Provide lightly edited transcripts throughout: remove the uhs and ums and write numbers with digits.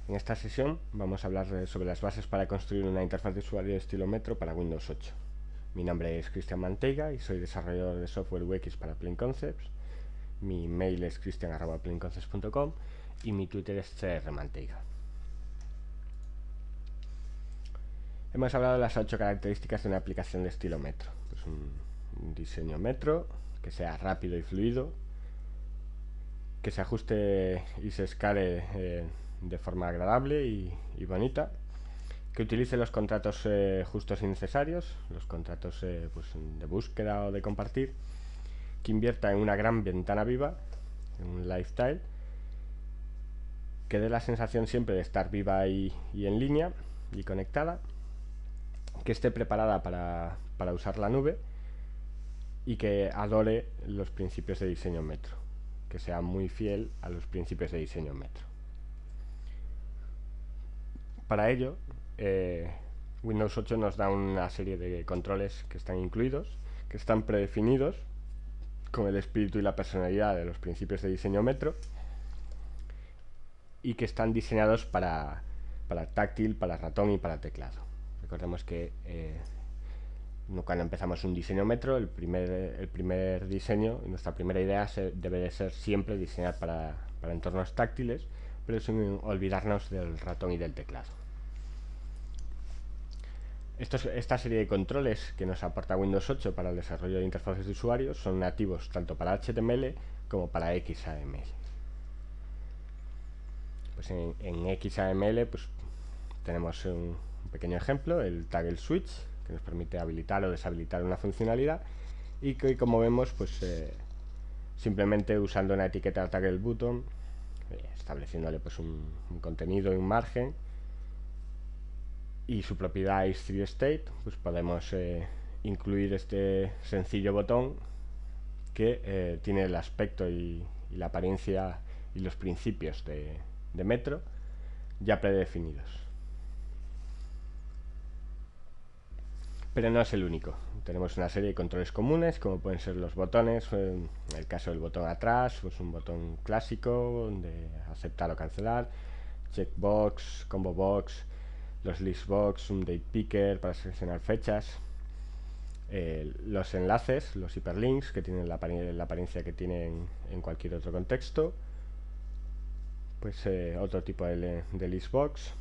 En esta sesión vamos a hablar sobre las bases para construir una interfaz de usuario de estilo Metro para Windows 8. Mi nombre es Cristian Manteiga y soy desarrollador de software UX para Plain Concepts. Mi mail es cristian@plainconcepts.com y mi Twitter es crmanteiga. Hemos hablado de las 8 características de una aplicación de estilo Metro. Pues un diseño Metro que sea rápido y fluido, que se ajuste y se escale de forma agradable y bonita, que utilice los contratos justos y necesarios, los contratos pues de búsqueda o de compartir, que invierta en una gran ventana viva, en un lifestyle, que dé la sensación siempre de estar viva y en línea y conectada, que esté preparada para usar la nube y que adore los principios de diseño Metro, que sea muy fiel a los principios de diseño Metro. Para ello, Windows 8 nos da una serie de controles que están incluidos, que están predefinidos con el espíritu y la personalidad de los principios de diseño Metro y que están diseñados para táctil, para ratón y para teclado. Recordemos que cuando empezamos un diseño Metro, el primer diseño, nuestra primera idea debe de ser siempre diseñar para entornos táctiles, pero sin olvidarnos del ratón y del teclado. Esta serie de controles que nos aporta Windows 8 para el desarrollo de interfaces de usuarios son nativos tanto para HTML como para XAML. Pues en XAML pues, tenemos un pequeño ejemplo, el toggle switch, que nos permite habilitar o deshabilitar una funcionalidad y que, como vemos, pues simplemente usando una etiqueta toggle button, estableciéndole pues un contenido y un margen y su propiedad isThreeState, pues podemos incluir este sencillo botón que tiene el aspecto y la apariencia y los principios de Metro ya predefinidos. Pero no es el único. Tenemos una serie de controles comunes, como pueden ser los botones. En el caso del botón atrás, pues un botón clásico de aceptar o cancelar, checkbox, combo box, los listbox, un date picker para seleccionar fechas, los enlaces, los hyperlinks, que tienen la apariencia que tienen en cualquier otro contexto, pues otro tipo de listbox,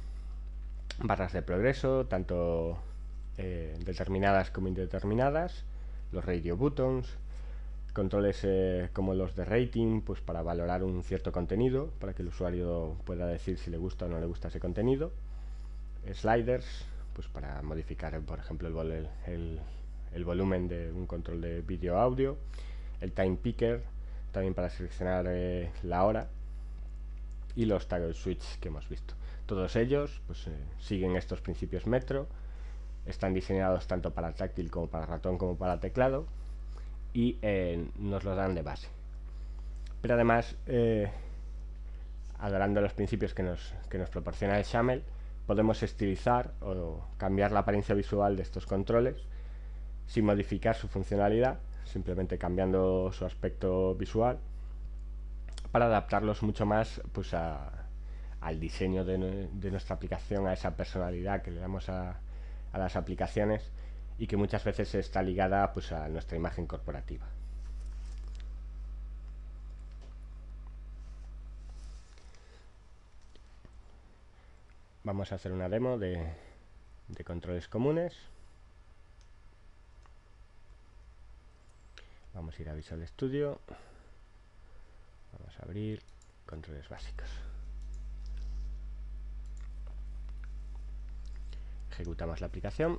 barras de progreso, tanto determinadas como indeterminadas, los radio buttons, controles como los de rating, pues para valorar un cierto contenido, para que el usuario pueda decir si le gusta o no le gusta ese contenido, sliders, pues para modificar, por ejemplo, el volumen de un control de vídeo audio, el time picker, también para seleccionar la hora, y los toggle switch que hemos visto. Todos ellos pues, siguen estos principios Metro, están diseñados tanto para táctil como para ratón como para teclado y nos lo dan de base. Pero además, adorando los principios que nos proporciona el XAML, podemos estilizar o cambiar la apariencia visual de estos controles sin modificar su funcionalidad, simplemente cambiando su aspecto visual para adaptarlos mucho más pues, al diseño de nuestra aplicación, a esa personalidad que le damos a las aplicaciones y que muchas veces está ligada pues, a nuestra imagen corporativa. Vamos a hacer una demo de controles comunes. Vamos a ir a Visual Studio. Vamos a abrir controles básicos. Ejecutamos la aplicación.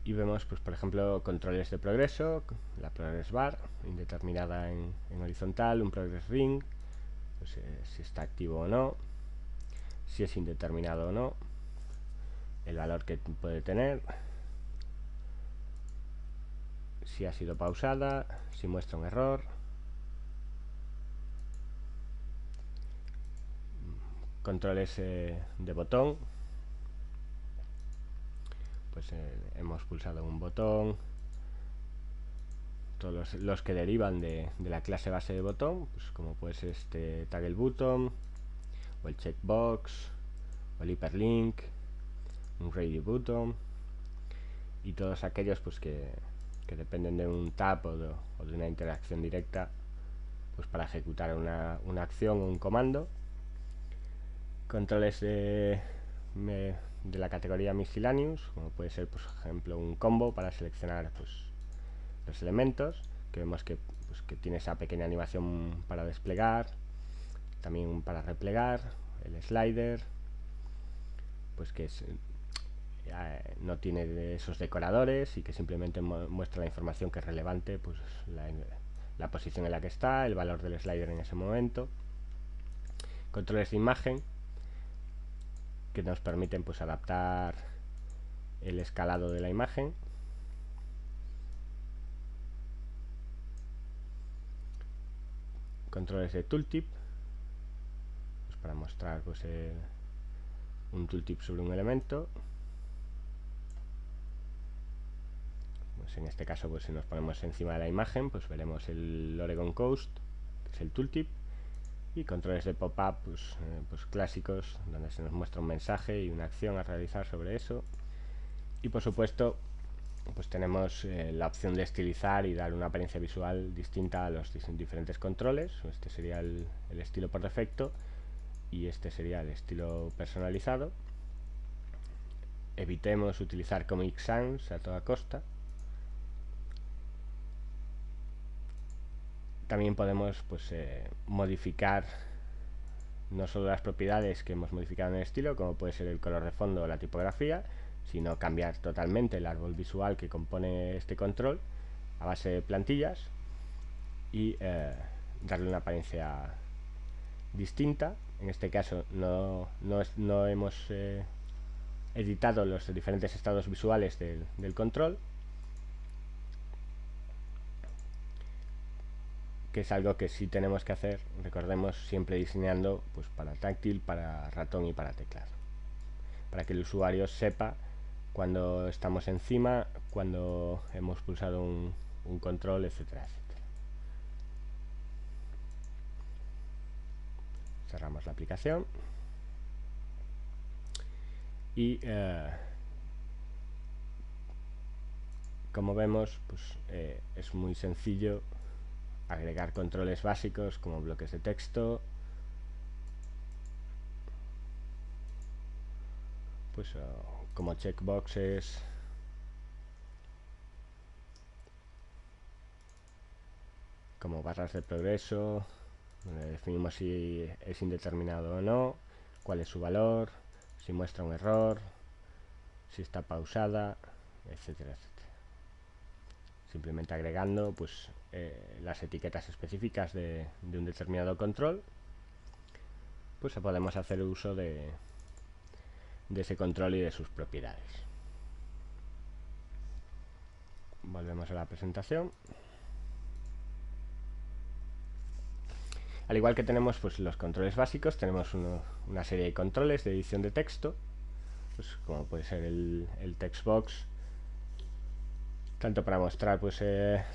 Y vemos, pues, por ejemplo, controles de progreso, la progress bar, indeterminada en horizontal, un progress ring, pues, si está activo o no, si es indeterminado o no, el valor que puede tener, si ha sido pausada, si muestra un error, controles de botón, pues hemos pulsado un botón, todos los que derivan de la clase base de botón, pues como puede ser este toggle button, o el checkbox, o el hyperlink, un ready button, y todos aquellos pues que dependen de un tap o de una interacción directa, pues para ejecutar una acción o un comando. Controles de la categoría miscellaneous, como puede ser, por ejemplo, un combo para seleccionar pues los elementos, que vemos que tiene esa pequeña animación para desplegar, también para replegar, el slider, pues que no tiene esos decoradores y que simplemente muestra la información que es relevante, pues la posición en la que está, el valor del slider en ese momento. Controles de imagen, que nos permiten pues adaptar el escalado de la imagen. Controles de tooltip, pues para mostrar pues un tooltip sobre un elemento. Pues en este caso, pues si nos ponemos encima de la imagen, pues veremos el Oregon Coast, que es el tooltip, y controles de pop-up pues clásicos, donde se nos muestra un mensaje y una acción a realizar sobre eso. Y por supuesto, pues tenemos la opción de estilizar y dar una apariencia visual distinta a los diferentes controles. Este sería el estilo por defecto y este sería el estilo personalizado. Evitemos utilizar Comic Sans a toda costa. También podemos pues modificar no solo las propiedades que hemos modificado en el estilo, como puede ser el color de fondo o la tipografía, sino cambiar totalmente el árbol visual que compone este control a base de plantillas y darle una apariencia distinta. En este caso no hemos editado los diferentes estados visuales del control, que es algo que sí tenemos que hacer, recordemos, siempre diseñando pues para táctil, para ratón y para teclado, para que el usuario sepa cuando estamos encima, cuando hemos pulsado un control, etcétera, etcétera. Cerramos la aplicación y como vemos, pues es muy sencillo agregar controles básicos como bloques de texto, pues como checkboxes, como barras de progreso, donde definimos si es indeterminado o no, cuál es su valor, si muestra un error, si está pausada, etcétera, etcétera. Simplemente agregando pues las etiquetas específicas de un determinado control, pues podemos hacer uso de ese control y de sus propiedades. Volvemos a la presentación. Al igual que tenemos pues los controles básicos, tenemos una serie de controles de edición de texto, pues como puede ser el textbox, tanto para mostrar pues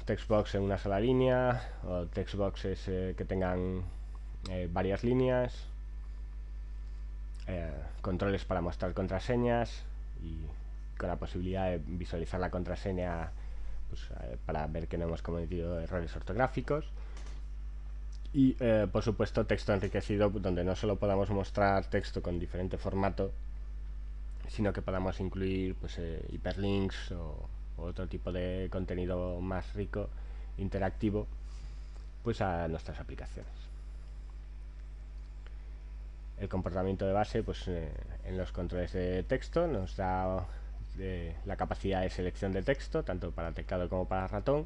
textbox en una sola línea, o textboxes que tengan varias líneas, controles para mostrar contraseñas y con la posibilidad de visualizar la contraseña pues, para ver que no hemos cometido errores ortográficos. Y por supuesto texto enriquecido, donde no solo podamos mostrar texto con diferente formato, sino que podamos incluir pues, hiperlinks o otro tipo de contenido más rico, interactivo, pues a nuestras aplicaciones. El comportamiento de base pues en los controles de texto nos da la capacidad de selección de texto tanto para teclado como para ratón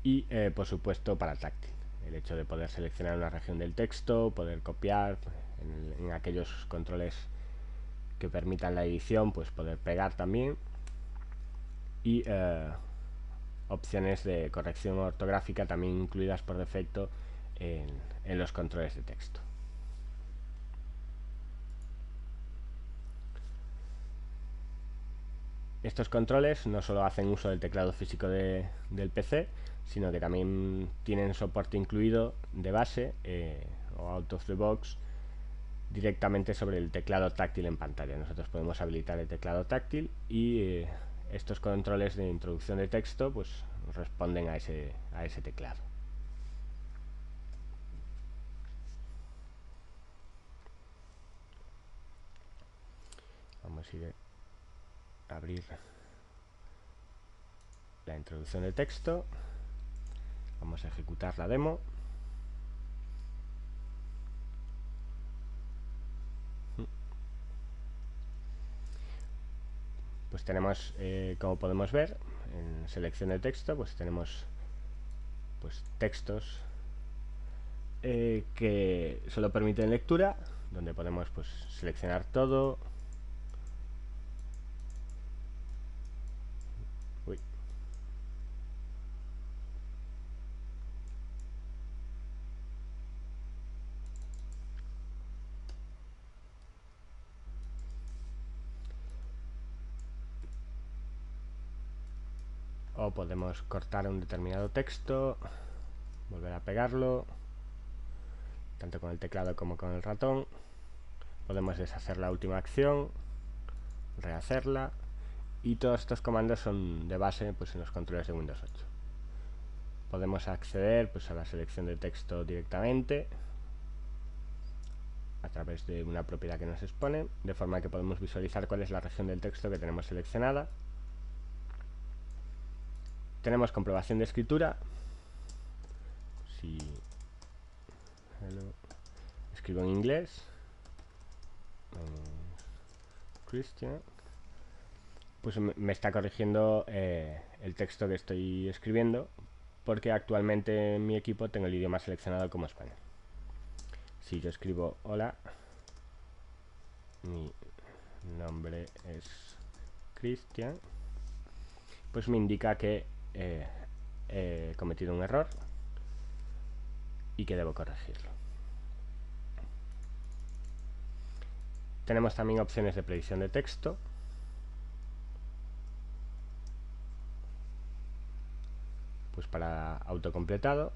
y por supuesto para táctil, el hecho de poder seleccionar una región del texto, poder copiar en aquellos controles que permitan la edición, pues poder pegar también y opciones de corrección ortográfica también incluidas por defecto en los controles de texto. Estos controles no solo hacen uso del teclado físico del PC, sino que también tienen soporte incluido de base o out of the box directamente sobre el teclado táctil en pantalla. Nosotros podemos habilitar el teclado táctil y estos controles de introducción de texto pues responden a ese teclado. Vamos a ir a abrir la introducción de texto. Vamos a ejecutar la demo. Pues tenemos, como podemos ver, en selección de texto, pues tenemos pues textos que solo permiten lectura, donde podemos pues seleccionar todo. Uy. O podemos cortar un determinado texto, volver a pegarlo, tanto con el teclado como con el ratón. Podemos deshacer la última acción, rehacerla, y todos estos comandos son de base pues en los controles de Windows 8. Podemos acceder pues a la selección de texto directamente a través de una propiedad que nos expone, de forma que podemos visualizar cuál es la región del texto que tenemos seleccionada. Tenemos comprobación de escritura. Si escribo en inglés, Christian, pues me está corrigiendo el texto que estoy escribiendo, porque actualmente en mi equipo tengo el idioma seleccionado como español. Si yo escribo hola, mi nombre es Christian, pues me indica que he cometido un error y que debo corregirlo. Tenemos también opciones de predicción de texto. Pues para autocompletado.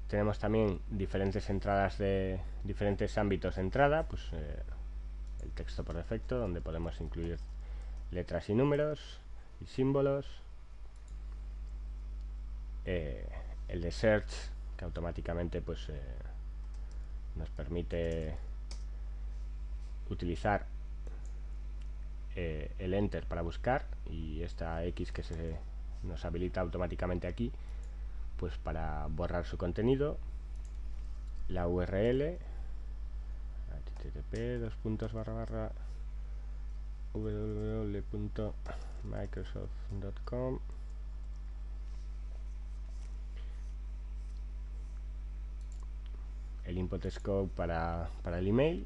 Tenemos también diferentes entradas de diferentes ámbitos de entrada, pues el texto por defecto, donde podemos incluir letras y números y símbolos. El de search, que automáticamente pues nos permite utilizar el enter para buscar, y esta X que se nos habilita automáticamente aquí pues para borrar su contenido. La URL http://www.microsoft.com. El input scope para el email.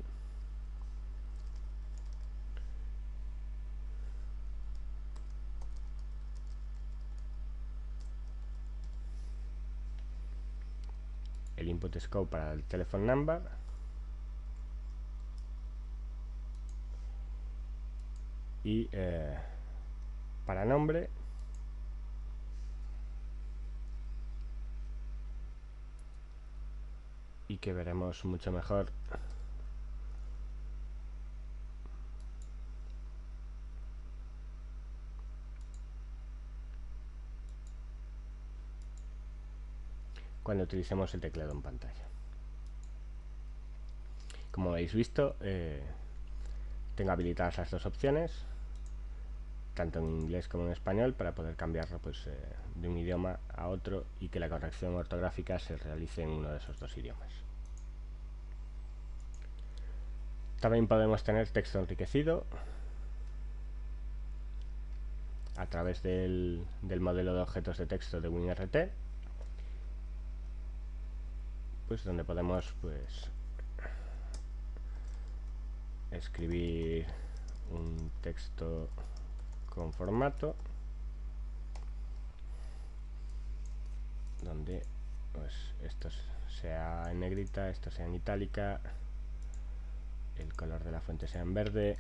El input scope para el telephone number. Y para nombre, y que veremos mucho mejor cuando utilicemos el teclado en pantalla. Como habéis visto, tengo habilitadas las dos opciones, tanto en inglés como en español, para poder cambiarlo pues, de un idioma a otro, y que la corrección ortográfica se realice en uno de esos dos idiomas. También podemos tener texto enriquecido a través del modelo de objetos de texto de WinRT, pues donde podemos pues escribir un texto con formato, donde pues esto sea en negrita, esto sea en itálica, el color de la fuente sea en verde,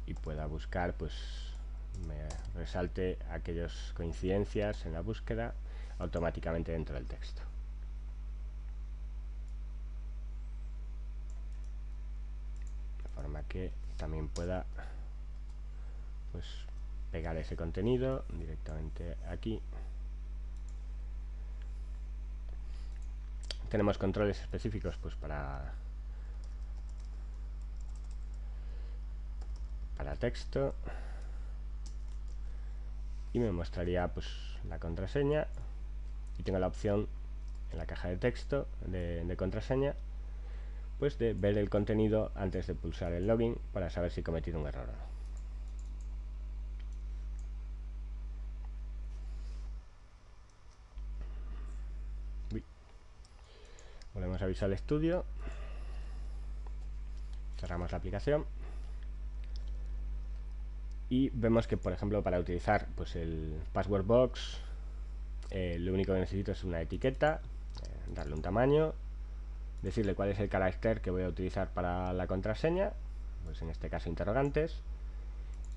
y pueda buscar, pues me resalte aquellas coincidencias en la búsqueda automáticamente dentro del texto. De forma que también pueda pues pegar ese contenido directamente aquí. Tenemos controles específicos pues para texto, y me mostraría pues la contraseña, y tengo la opción en la caja de texto de contraseña pues de ver el contenido antes de pulsar el login para saber si he cometido un error o no. Volvemos a Visual Studio, cerramos la aplicación y vemos que, por ejemplo, para utilizar pues el password box, lo único que necesito es una etiqueta, darle un tamaño, decirle cuál es el carácter que voy a utilizar para la contraseña, pues en este caso interrogantes,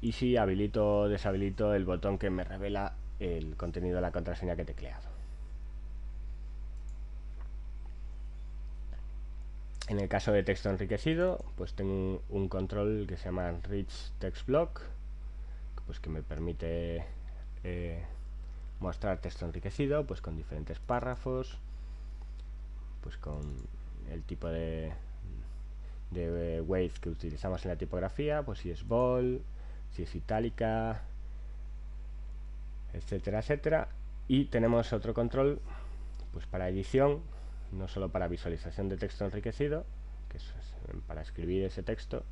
y si habilito o deshabilito el botón que me revela el contenido de la contraseña que he tecleado. En el caso de texto enriquecido, pues tengo un control que se llama Rich Text Block, pues que me permite mostrar texto enriquecido pues con diferentes párrafos, pues con el tipo de wave que utilizamos en la tipografía, pues si es bold, si es itálica, etcétera, etcétera. Y tenemos otro control pues para edición, no solo para visualización de texto enriquecido, que es para escribir ese texto,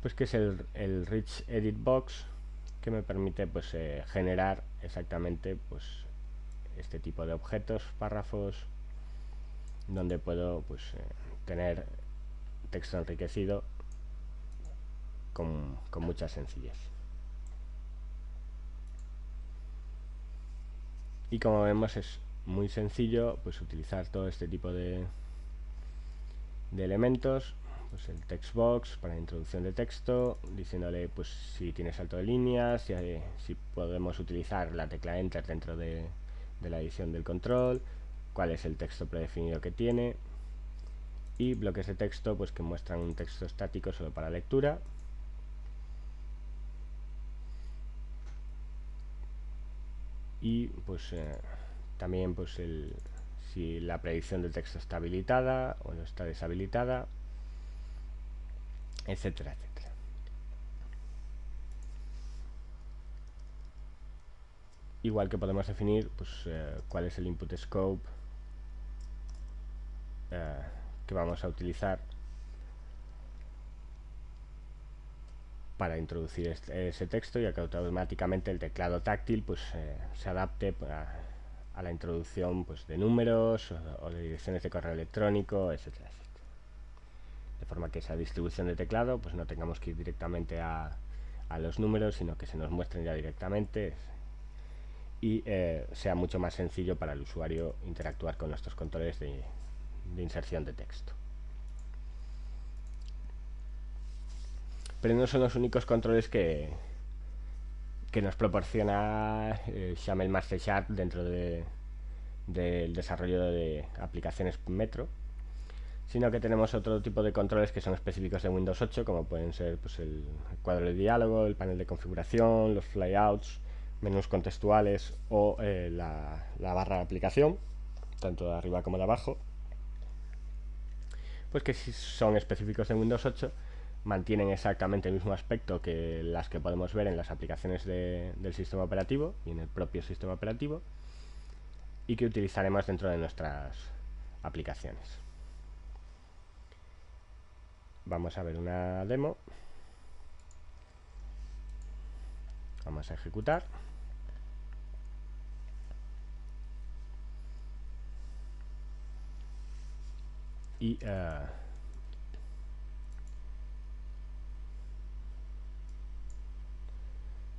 pues que es el Rich Edit Box, que me permite pues generar exactamente pues este tipo de objetos, párrafos, donde puedo pues tener texto enriquecido con mucha sencillez. Y como vemos es muy sencillo pues utilizar todo este tipo de elementos, pues el text box para introducción de texto, diciéndole pues si tiene salto de líneas, si podemos utilizar la tecla enter dentro de la edición del control, cuál es el texto predefinido que tiene, y bloques de texto pues que muestran un texto estático solo para lectura. Y pues también pues si la predicción del texto está habilitada o no está deshabilitada, etcétera, etcétera. Igual que podemos definir pues cuál es el input scope que vamos a utilizar para introducir ese texto, ya que automáticamente el teclado táctil pues se adapte a la introducción pues de números o de direcciones de correo electrónico, etcétera, etcétera. De forma que esa distribución de teclado pues no tengamos que ir directamente a los números, sino que se nos muestren ya directamente, y sea mucho más sencillo para el usuario interactuar con nuestros controles de inserción de texto. Pero no son los únicos controles que nos proporciona XAML Master Sharp dentro del desarrollo de aplicaciones Metro, sino que tenemos otro tipo de controles que son específicos de Windows 8, como pueden ser pues, el cuadro de diálogo, el panel de configuración, los flyouts, menús contextuales o la barra de aplicación, tanto de arriba como de abajo, pues que si son específicos de Windows 8 mantienen exactamente el mismo aspecto que las que podemos ver en las aplicaciones del sistema operativo y en el propio sistema operativo, y que utilizaremos dentro de nuestras aplicaciones. Vamos a ver una demo. Vamos a ejecutar. Y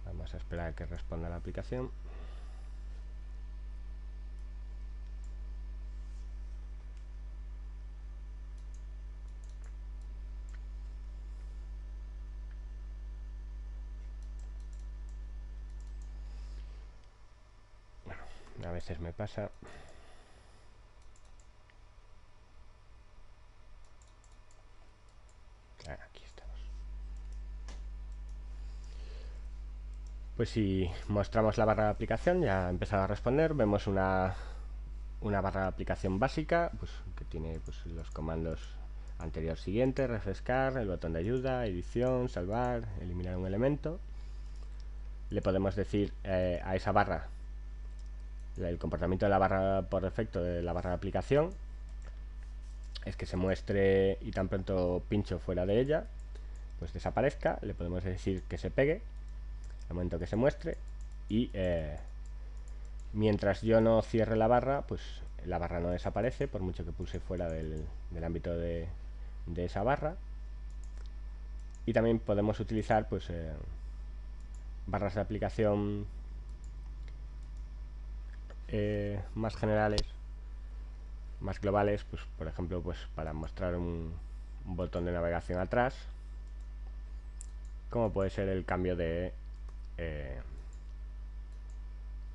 vamos a esperar a que responda la aplicación. veces me pasa. Aquí estamos. Pues si mostramos la barra de aplicación, ya ha empezado a responder. Vemos una barra de aplicación básica, pues que tiene pues los comandos anterior, siguiente, refrescar, el botón de ayuda, edición, salvar, eliminar un elemento. Le podemos decir a esa barra el comportamiento de la barra por defecto de la barra de aplicación es que se muestre y tan pronto pincho fuera de ella pues desaparezca. Le podemos decir que se pegue al momento que se muestre y mientras yo no cierre la barra, pues la barra no desaparece por mucho que pulse fuera del ámbito de esa barra. Y también podemos utilizar pues barras de aplicación más generales, más globales, pues por ejemplo pues para mostrar un botón de navegación atrás, como puede ser el cambio de le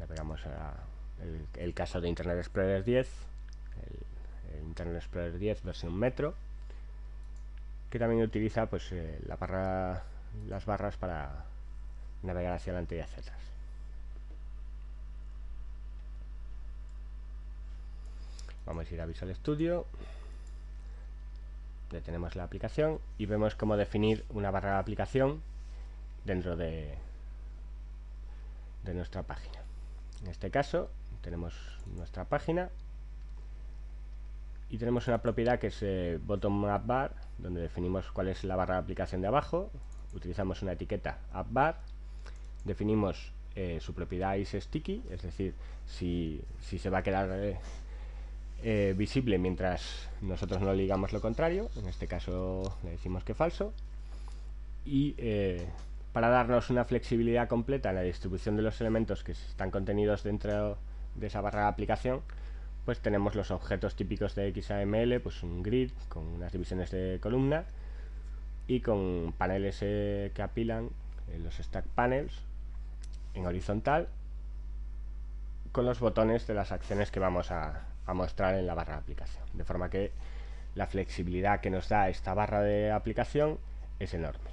pegamos a el caso de Internet Explorer 10, el Internet Explorer 10 versión Metro, que también utiliza pues las barras para navegar hacia adelante y hacia atrás. Vamos a ir a Visual Studio, detenemos la aplicación y vemos cómo definir una barra de aplicación dentro de nuestra página. En este caso tenemos nuestra página y tenemos una propiedad que es bottom app bar, donde definimos cuál es la barra de aplicación de abajo. Utilizamos una etiqueta app bar, definimos su propiedad isSticky, es decir, si se va a quedar visible mientras nosotros no digamos lo contrario. En este caso le decimos que falso. Y para darnos una flexibilidad completa en la distribución de los elementos que están contenidos dentro de esa barra de aplicación, pues tenemos los objetos típicos de XAML, pues un grid con unas divisiones de columna y con paneles que apilan, los stack panels en horizontal, con los botones de las acciones que vamos a mostrar en la barra de aplicación, de forma que la flexibilidad que nos da esta barra de aplicación es enorme.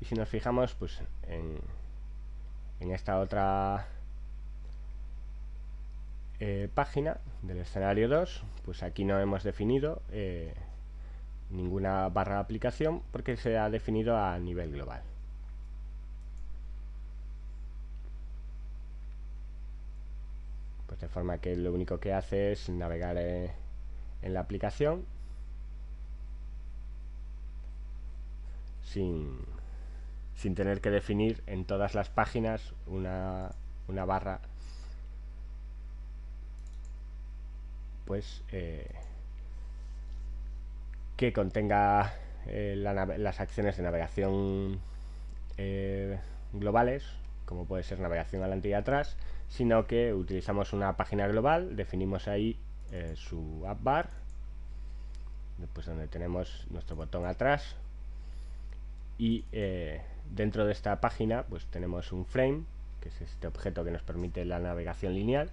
Y si nos fijamos pues en esta otra página del escenario 2, pues aquí no hemos definido ninguna barra de aplicación porque se ha definido a nivel global. Pues de forma que lo único que hace es navegar en la aplicación sin tener que definir en todas las páginas una barra pues que contenga las acciones de navegación globales, como puede ser navegación adelante y atrás, sino que utilizamos una página global, definimos ahí su app bar, después donde tenemos nuestro botón atrás, y dentro de esta página pues tenemos un frame, que es este objeto que nos permite la navegación lineal,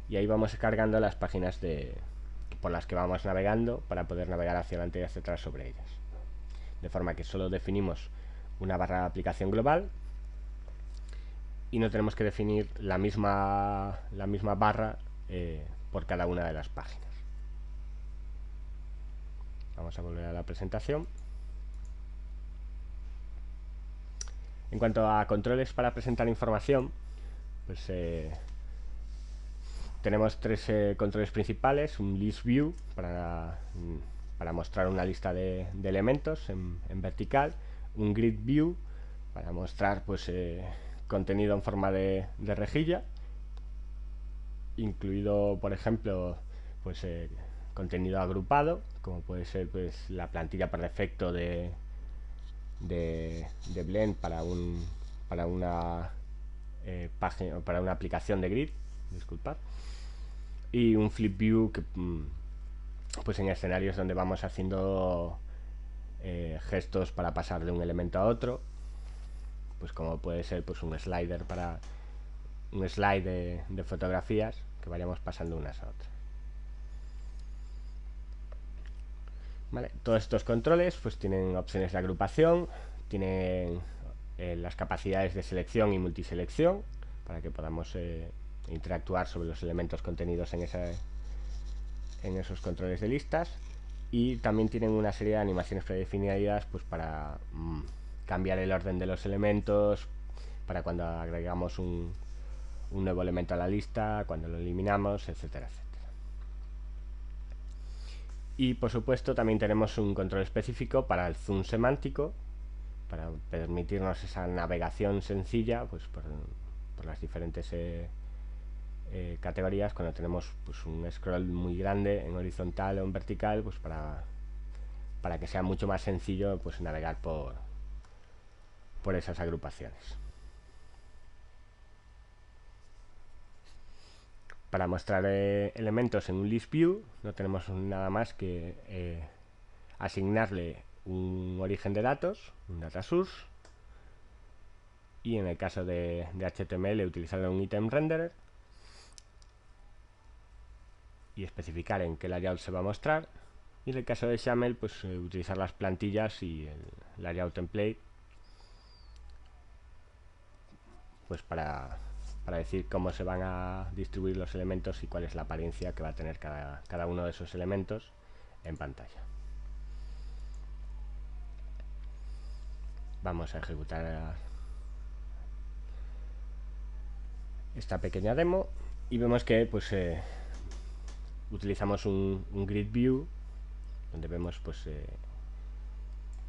y ahí vamos cargando las páginas por las que vamos navegando para poder navegar hacia adelante y hacia atrás sobre ellas, de forma que solo definimos una barra de aplicación global y no tenemos que definir la misma barra por cada una de las páginas. Vamos a volver a la presentación. En cuanto a controles para presentar información, pues tenemos tres controles principales: un list view para mostrar una lista de elementos en vertical, un grid view para mostrar pues contenido en forma de rejilla, incluido por ejemplo pues contenido agrupado, como puede ser pues la plantilla por defecto de Blend para una página, para una aplicación de grid, disculpad, y un flip view que pues en escenarios donde vamos haciendo gestos para pasar de un elemento a otro, pues como puede ser pues un slider para un slide de fotografías que vayamos pasando unas a otras. ¿Vale? Todos estos controles pues tienen opciones de agrupación, tienen las capacidades de selección y multiselección para que podamos interactuar sobre los elementos contenidos en esos controles de listas, y también tienen una serie de animaciones predefinidas pues para cambiar el orden de los elementos, para cuando agregamos un nuevo elemento a la lista, cuando lo eliminamos, etcétera, etcétera. Y por supuesto también tenemos un control específico para el zoom semántico, para permitirnos esa navegación sencilla pues por las diferentes categorías cuando tenemos pues un scroll muy grande en horizontal o en vertical, pues para que sea mucho más sencillo pues navegar por esas agrupaciones. Para mostrar elementos en un list view no tenemos nada más que asignarle un origen de datos, un data source, y en el caso de HTML utilizar un item renderer y especificar en qué layout se va a mostrar, y en el caso de XAML pues utilizar las plantillas y el layout template pues para decir cómo se van a distribuir los elementos y cuál es la apariencia que va a tener cada uno de esos elementos en pantalla. Vamos a ejecutar esta pequeña demo y vemos que pues utilizamos un grid view donde vemos pues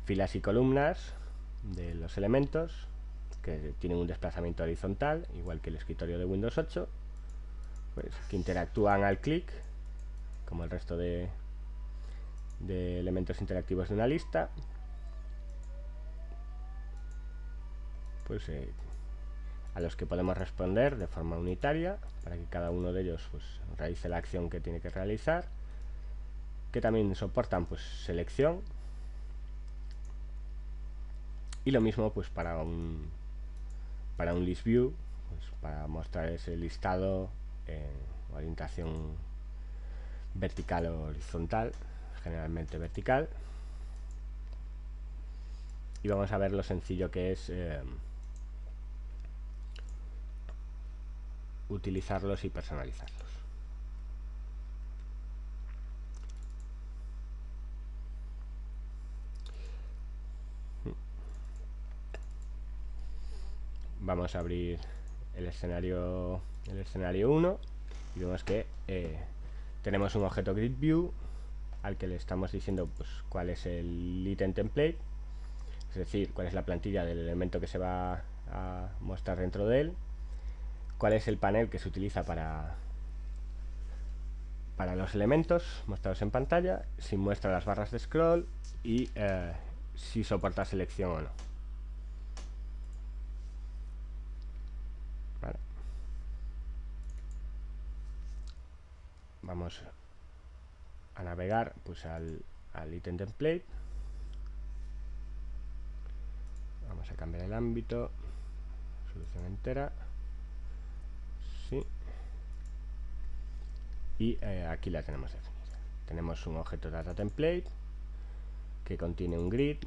filas y columnas de los elementos que tienen un desplazamiento horizontal igual que el escritorio de Windows 8, pues que interactúan al clic como el resto de elementos interactivos de una lista, pues a los que podemos responder de forma unitaria para que cada uno de ellos pues realice la acción que tiene que realizar, que también soportan pues selección, y lo mismo pues para un list view, pues para mostrar ese listado en orientación vertical o horizontal, generalmente vertical, y vamos a ver lo sencillo que es utilizarlos y personalizarlos. Vamos a abrir el escenario 1 y vemos que tenemos un objeto grid view al que le estamos diciendo pues cuál es el item template, es decir, cuál es la plantilla del elemento que se va a mostrar dentro de él, cuál es el panel que se utiliza para los elementos mostrados en pantalla, si muestra las barras de scroll y si soporta selección o no. Vale. Vamos a navegar pues al item template, vamos a cambiar el ámbito, solución entera, sí, y aquí la tenemos definida. Tenemos un objeto data template que contiene un grid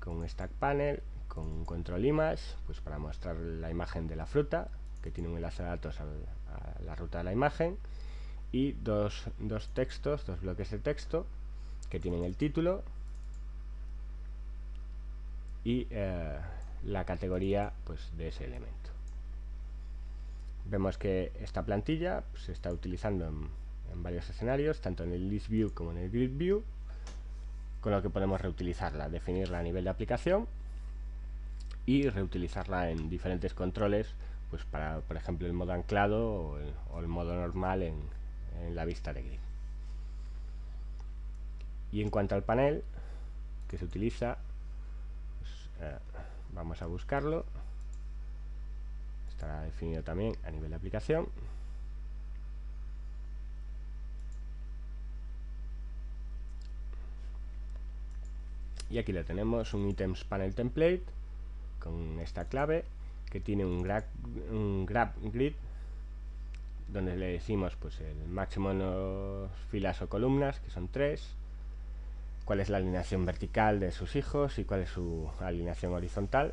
con un stack panel, con un control image pues para mostrar la imagen de la fruta, que tiene un enlace de datos a la ruta de la imagen, y dos textos, dos bloques de texto que tienen el título y la categoría pues de ese elemento. Vemos que esta plantilla se está utilizando en varios escenarios, tanto en el list view como en el grid view, con lo que podemos reutilizarla, definirla a nivel de aplicación y reutilizarla en diferentes controles, pues para, por ejemplo, el modo anclado o el modo normal en la vista de grid. Y en cuanto al panel que se utiliza, pues, vamos a buscarlo, estará definido también a nivel de aplicación. Y aquí lo tenemos, un items panel template con esta clave que tiene un grab grid donde le decimos pues el máximo en las filas o columnas, que son 3, cuál es la alineación vertical de sus hijos y cuál es su alineación horizontal.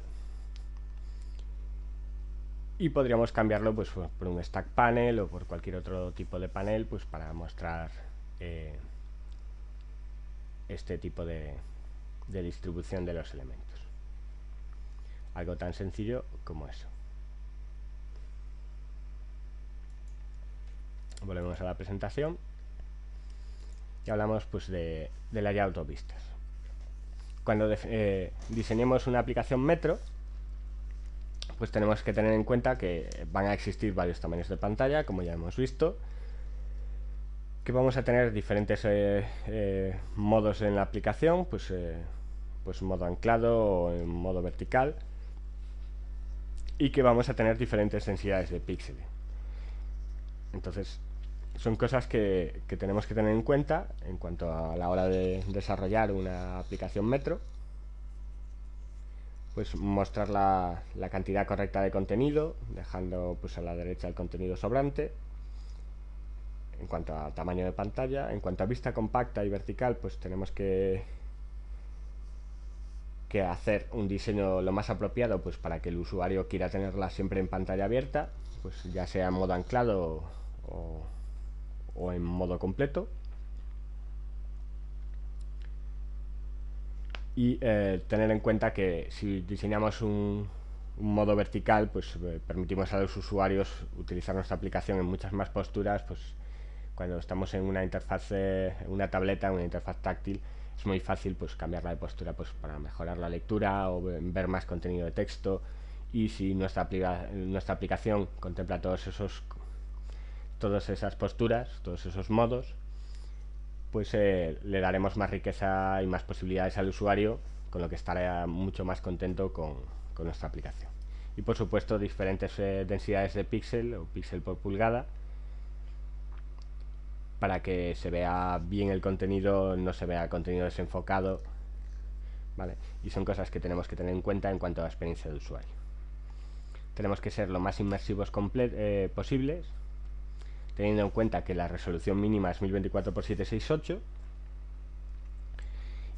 Y podríamos cambiarlo pues por un stack panel o por cualquier otro tipo de panel pues para mostrar este tipo de distribución de los elementos. Algo tan sencillo como eso. Volvemos a la presentación y hablamos pues de layout o vistas. Cuando diseñemos una aplicación Metro, pues tenemos que tener en cuenta que van a existir varios tamaños de pantalla, como ya hemos visto, que vamos a tener diferentes modos en la aplicación, pues modo anclado o en modo vertical, y que vamos a tener diferentes densidades de píxeles. Entonces son cosas que tenemos que tener en cuenta en cuanto a la hora de desarrollar una aplicación Metro. Pues mostrar la cantidad correcta de contenido, dejando pues a la derecha el contenido sobrante. En cuanto a tamaño de pantalla, en cuanto a vista compacta y vertical, pues tenemos que hacer un diseño lo más apropiado pues para que el usuario quiera tenerla siempre en pantalla abierta, pues ya sea en modo anclado o en modo completo. Y tener en cuenta que si diseñamos un modo vertical, pues permitimos a los usuarios utilizar nuestra aplicación en muchas más posturas, pues cuando estamos en una interfaz, una tableta, una interfaz táctil, es muy fácil pues cambiarla de postura pues para mejorar la lectura o ver más contenido de texto. Y si nuestra aplicación contempla todas esas posturas, todos esos modos, pues le daremos más riqueza y más posibilidades al usuario, con lo que estará mucho más contento con nuestra aplicación. Y por supuesto diferentes densidades de píxel o píxel por pulgada, para que se vea bien el contenido, no se vea contenido desenfocado, ¿vale? Y son cosas que tenemos que tener en cuenta en cuanto a la experiencia de usuario. Tenemos que ser lo más inmersivos posibles, teniendo en cuenta que la resolución mínima es 1024 x 768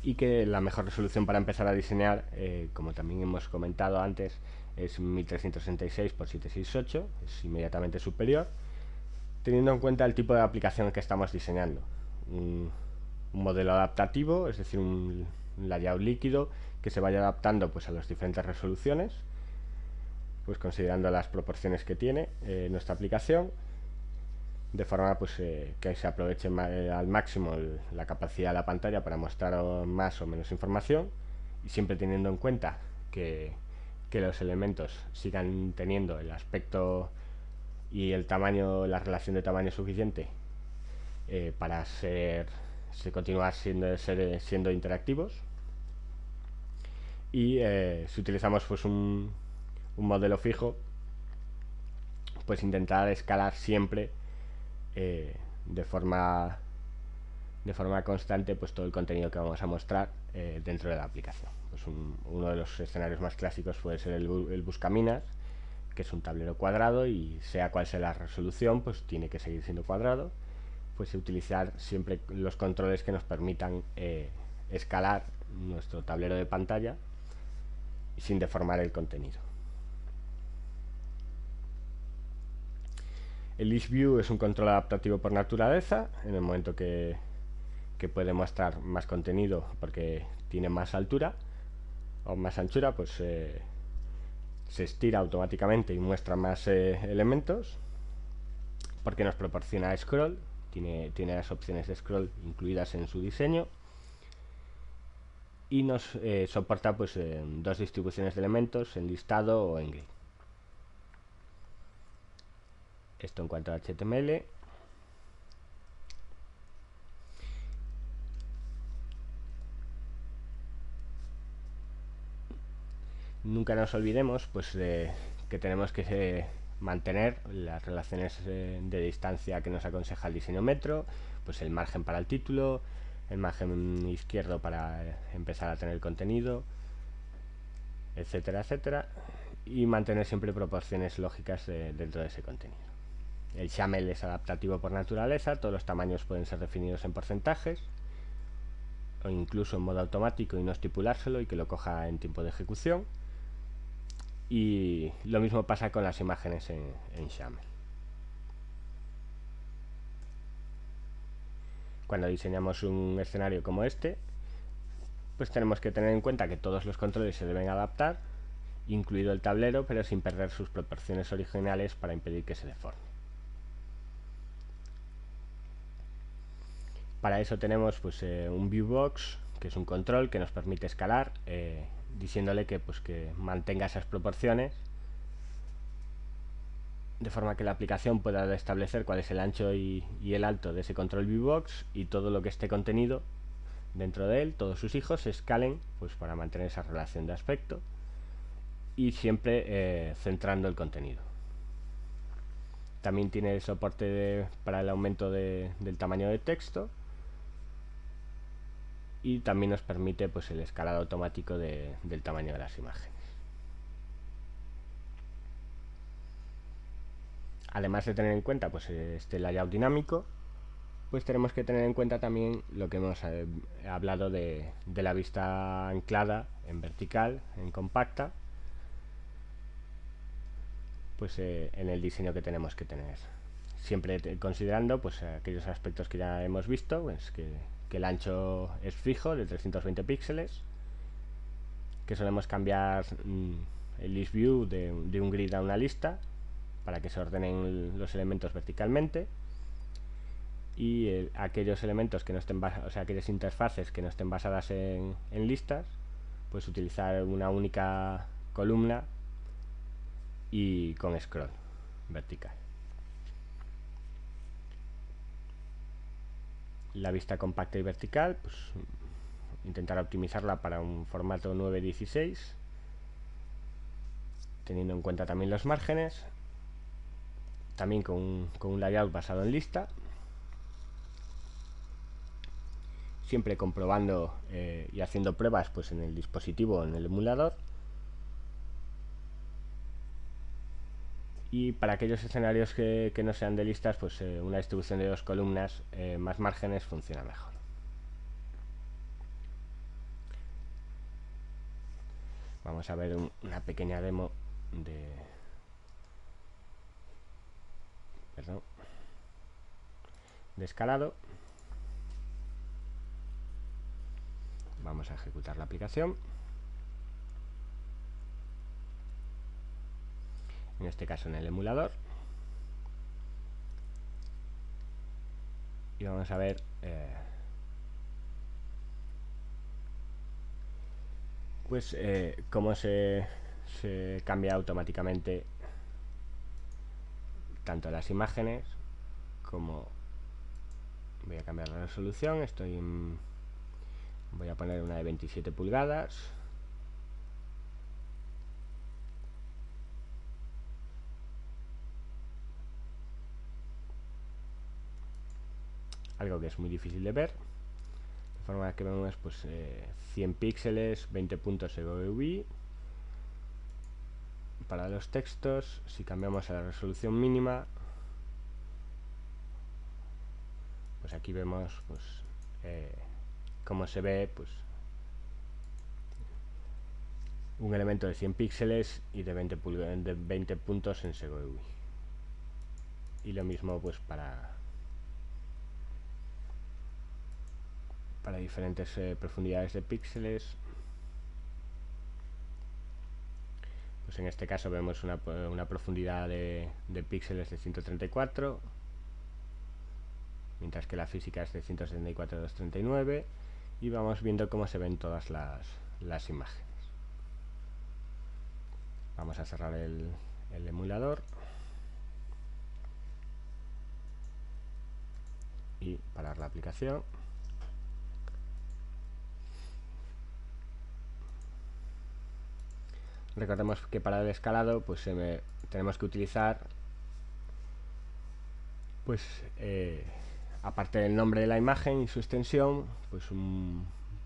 y que la mejor resolución para empezar a diseñar, como también hemos comentado antes, es 1366 x 768, es inmediatamente superior, teniendo en cuenta el tipo de aplicación que estamos diseñando. Un modelo adaptativo, es decir, un layout líquido que se vaya adaptando pues a las diferentes resoluciones, pues considerando las proporciones que tiene nuestra aplicación, de forma pues que se aproveche al máximo la capacidad de la pantalla para mostrar más o menos información, y siempre teniendo en cuenta que los elementos sigan teniendo el aspecto y el tamaño, la relación de tamaño suficiente para continuar siendo interactivos. Y si utilizamos pues un modelo fijo, pues intentar escalar siempre de forma constante pues todo el contenido que vamos a mostrar dentro de la aplicación. Pues uno de los escenarios más clásicos puede ser el buscaminas, que es un tablero cuadrado, y sea cual sea la resolución pues tiene que seguir siendo cuadrado. Pues utilizar siempre los controles que nos permitan escalar nuestro tablero de pantalla sin deformar el contenido. El List View es un control adaptativo por naturaleza. En el momento que puede mostrar más contenido porque tiene más altura o más anchura, pues se estira automáticamente y muestra más elementos, porque nos proporciona scroll, tiene las opciones de scroll incluidas en su diseño, y nos soporta pues dos distribuciones de elementos, en listado o en grid. Esto en cuanto a HTML. Nunca nos olvidemos pues que tenemos que mantener las relaciones de distancia que nos aconseja el diseño Metro, pues el margen para el título, el margen izquierdo para empezar a tener contenido, etcétera, etcétera, y mantener siempre proporciones lógicas dentro de ese contenido. El XAML es adaptativo por naturaleza, todos los tamaños pueden ser definidos en porcentajes o incluso en modo automático y no estipulárselo y que lo coja en tiempo de ejecución. Y lo mismo pasa con las imágenes en XAML. Cuando diseñamos un escenario como este, pues tenemos que tener en cuenta que todos los controles se deben adaptar, incluido el tablero, pero sin perder sus proporciones originales para impedir que se deforme. Para eso tenemos pues, un viewbox, que es un control que nos permite escalar, diciéndole que mantenga esas proporciones, de forma que la aplicación pueda establecer cuál es el ancho y el alto de ese control viewbox, y todo lo que esté contenido dentro de él, todos sus hijos, se escalen pues, para mantener esa relación de aspecto y siempre centrando el contenido. También tiene soporte para el aumento del tamaño de texto, y también nos permite pues, el escalado automático del tamaño de las imágenes. Además de tener en cuenta pues, este layout dinámico, pues tenemos que tener en cuenta también lo que hemos hablado de la vista anclada en vertical, en compacta, pues en el diseño que tenemos que tener. Siempre considerando pues aquellos aspectos que ya hemos visto, pues que el ancho es fijo de 320 píxeles, que solemos cambiar el list view de un grid a una lista para que se ordenen los elementos verticalmente, y aquellos elementos que no estén aquellas interfaces que no estén basadas en listas, pues utilizar una única columna y con scroll vertical. La vista compacta y vertical, pues intentar optimizarla para un formato 9:16, teniendo en cuenta también los márgenes, también con un layout basado en lista, siempre comprobando y haciendo pruebas pues en el dispositivo o en el emulador. Y para aquellos escenarios que no sean de listas, pues una distribución de 2 columnas más márgenes funciona mejor. Vamos a ver una pequeña demo de escalado. Vamos a ejecutar la aplicación. En este caso en el emulador. Y vamos a ver cómo se cambia automáticamente tanto las imágenes como... Voy a cambiar la resolución, voy a poner una de 27 pulgadas. Algo que es muy difícil de ver, de forma que vemos pues 100 píxeles, 20 puntos EGOV. Para los textos, si cambiamos a la resolución mínima, pues aquí vemos pues cómo se ve pues un elemento de 100 píxeles y de 20 puntos en SEGOV. Y lo mismo pues para diferentes profundidades de píxeles. Pues en este caso vemos una profundidad de píxeles de 134, mientras que la física es de 174 a 239, y vamos viendo cómo se ven todas las imágenes. Vamos a cerrar el emulador y parar la aplicación. Recordemos que para el escalado pues tenemos que utilizar pues aparte del nombre de la imagen y su extensión, pues un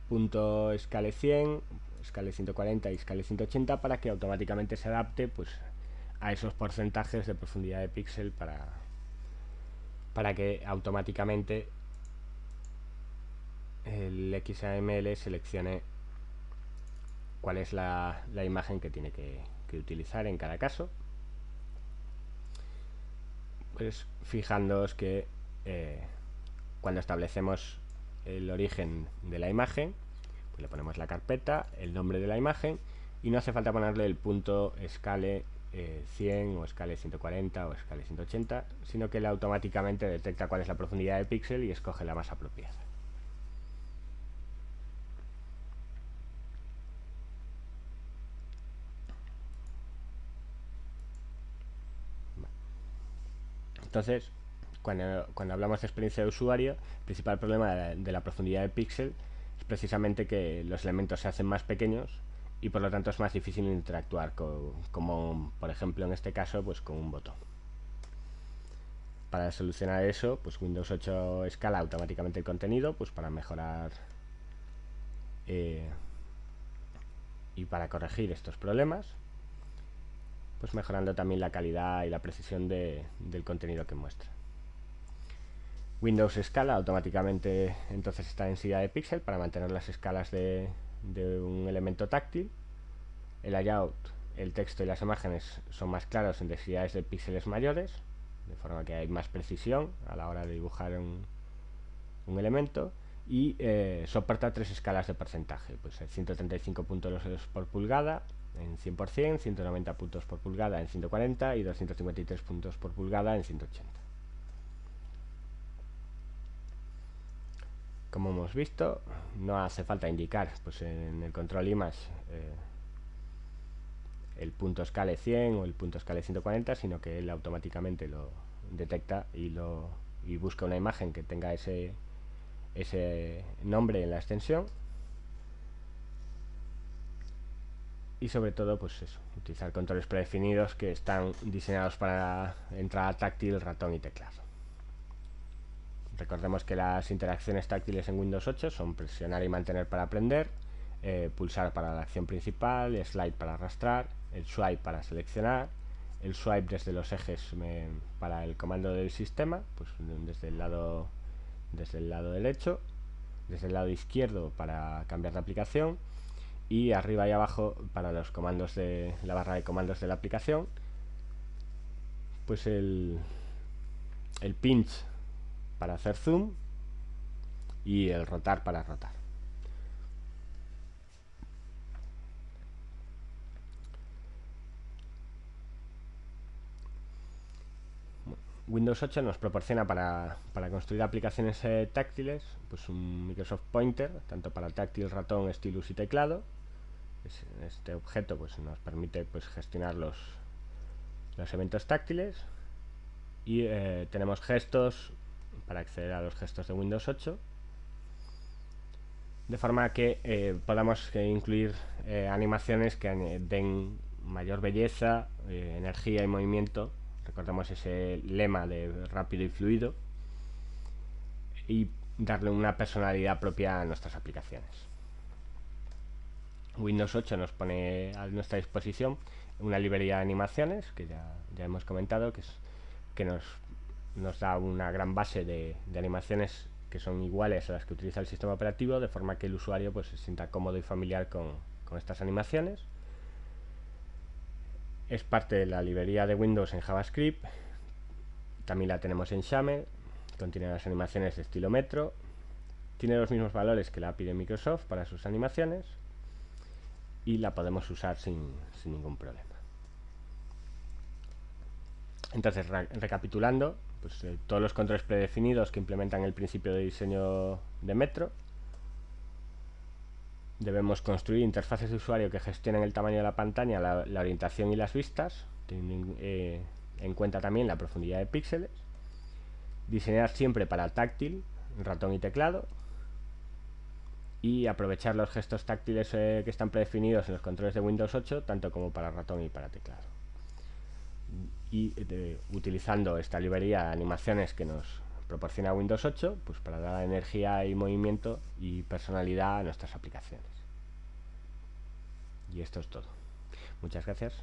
punto scale 100, scale 140 y scale 180 para que automáticamente se adapte pues a esos porcentajes de profundidad de píxel para que automáticamente el XAML seleccione cuál es la imagen que tiene que utilizar en cada caso. Pues fijándoos que cuando establecemos el origen de la imagen, pues le ponemos la carpeta, el nombre de la imagen, y no hace falta ponerle el punto scale 100 o scale 140 o scale 180, sino que él automáticamente detecta cuál es la profundidad de píxel y escoge la más apropiada. Entonces, cuando hablamos de experiencia de usuario, el principal problema de la profundidad de píxel es precisamente que los elementos se hacen más pequeños y por lo tanto es más difícil interactuar como por ejemplo en este caso pues con un botón. Para solucionar eso, pues Windows 8 escala automáticamente el contenido pues para mejorar y para corregir estos problemas, pues mejorando también la calidad y la precisión del contenido que muestra. Windows escala automáticamente entonces esta densidad de píxel para mantener las escalas de un elemento táctil. El layout, el texto y las imágenes son más claros en densidades de píxeles mayores, de forma que hay más precisión a la hora de dibujar un elemento. Y soporta 3 escalas de porcentaje, pues 135 puntos por pulgada en 100%, 190 puntos por pulgada en 140 y 253 puntos por pulgada en 180. Como hemos visto, no hace falta indicar pues en el control image el punto scale 100 o el punto scale 140, sino que él automáticamente lo detecta y busca una imagen que tenga ese nombre en la extensión. Y sobre todo pues eso, utilizar controles predefinidos que están diseñados para entrada táctil, ratón y teclado. Recordemos que las interacciones táctiles en Windows 8 son presionar y mantener para aprender, pulsar para la acción principal, slide para arrastrar, el swipe para seleccionar, el swipe desde los ejes para el comando del sistema, pues desde el lado derecho, desde el lado izquierdo para cambiar de aplicación, y arriba y abajo para los comandos de la barra de comandos de la aplicación, pues el pinch para hacer zoom y el rotar para rotar. Windows 8 nos proporciona para construir aplicaciones táctiles pues un Microsoft Pointer, tanto para táctil, ratón, stylus y teclado. Este objeto pues nos permite pues gestionar los eventos táctiles, y tenemos gestos para acceder a los gestos de Windows 8, de forma que podamos incluir animaciones que den mayor belleza, energía y movimiento. Recordemos ese lema de rápido y fluido, y darle una personalidad propia a nuestras aplicaciones. Windows 8 nos pone a nuestra disposición una librería de animaciones que ya hemos comentado, que nos da una gran base de animaciones que son iguales a las que utiliza el sistema operativo, de forma que el usuario pues se sienta cómodo y familiar con estas animaciones. Es parte de la librería de Windows en JavaScript, también la tenemos en XAML, contiene las animaciones de estilo metro, tiene los mismos valores que la API de Microsoft para sus animaciones, y la podemos usar sin ningún problema. Entonces, recapitulando, pues todos los controles predefinidos que implementan el principio de diseño de Metro. Debemos construir interfaces de usuario que gestionen el tamaño de la pantalla, la orientación y las vistas, teniendo en cuenta también la profundidad de píxeles. Diseñar siempre para táctil, ratón y teclado, y aprovechar los gestos táctiles que están predefinidos en los controles de Windows 8, tanto como para ratón y para teclado. Y utilizando esta librería de animaciones que nos proporciona Windows 8 pues para dar energía y movimiento y personalidad a nuestras aplicaciones. Y esto es todo. Muchas gracias.